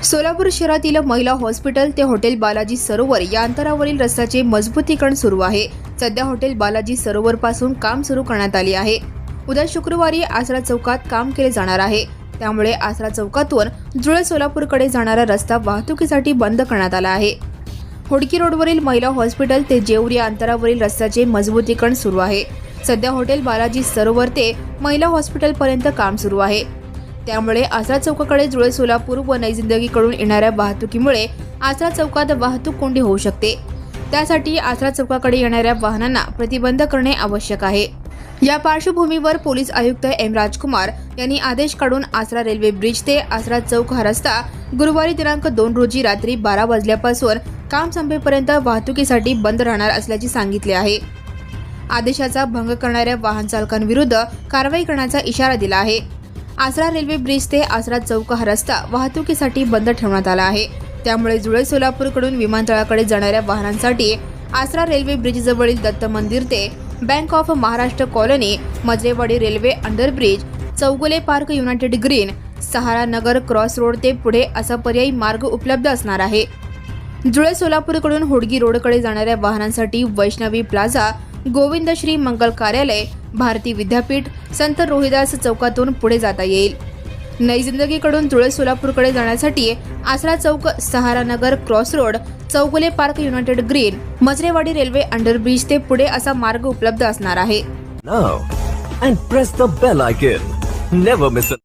सोलापूर शहरातील महिला हॉस्पिटल ते हॉटेल बालाजी सरोवर या अंतरावरील रस्त्याचे मजबूतीकरण सुरू आहे। सध्या हॉटेल बालाजी सरोवर पासून काम सुरू करण्यात आले आहे। उद्या शुक्रवारी आसरा चौकात काम केले जाणार आहे। त्यामुळे आसरा चौकातून जुळे सोलापूरकडे जाणारा रस्ता वाहतुकीसाठी बंद करण्यात आला आहे। होडकी रोडवरील महिला हॉस्पिटल ते जेऊर या अंतरावरील रस्त्याचे मजबूतीकरण सुरू आहे। सध्या हॉटेल बालाजी सरोवर ते महिला हॉस्पिटल पर्यंत काम सुरू आहे। त्यामुळे आसरा चौकाकडे जुळे सोलापूर व नई जिंदगीकडून येणाऱ्या वाहतुकीमुळे आसरा चौकात वाहतूक कोंडी होऊ शकते। त्यासाठी आसरा चौकाकडे येणाऱ्या वाहनांना प्रतिबंध करणे आवश्यक आहे। या पार्श्वभूमीवर पोलीस आयुक्त एम राजकुमार यांनी आदेश काढून आसरा रेल्वे ब्रिज ते आसरा चौक हा रस्ता गुरुवारी दिनांक 2 रोजी रात्री 12 वाजल्यापासून काम संपेपर्यंत वाहतुकीसाठी बंद राहणार असल्याचे सांगितले आहे। आदेशाचा भंग करणाऱ्या वाहन चालकांविरुद्ध कारवाई करण्याचा इशारा दिला आहे। आसरा रेल्वे ब्रिज ते आसरा चौक हा रस्ता वाहतुकीसाठी बंद ठेवण्यात आला आहे। त्यामुळे जुळे सोलापूरकडून विमानतळाकडे जाणाऱ्या वाहनांसाठी आसरा रेल्वे ब्रिज जवळील दत्त मंदिर ते bank of Maharashtra colony, Majrewadi railway underbridge, Chougule park, united green, Sahara Nagar cross road ते पुढे असा पर्यायी मार्ग उपलब्ध असणार आहे। जुळे सोलापूरकडून होडगी रोडकडे जाणाऱ्या वाहनांसाठी वैष्णवी प्लाझा, गोविंद श्री मंगल कार्यालय, भारती विद्यापीठ, संत रोहिदास चौकातून पुढे जाता येईल। नई जिंदगीकडून जुळे सोलापूरकडे जाण्यासाठी Asara Chowk, Sahara Nagar cross road, Chougule park, united green, Majarewadi railway underbridge ते पुढे असा मार्ग उपलब्ध असणार आहे। Now and press the bell icon. Never miss a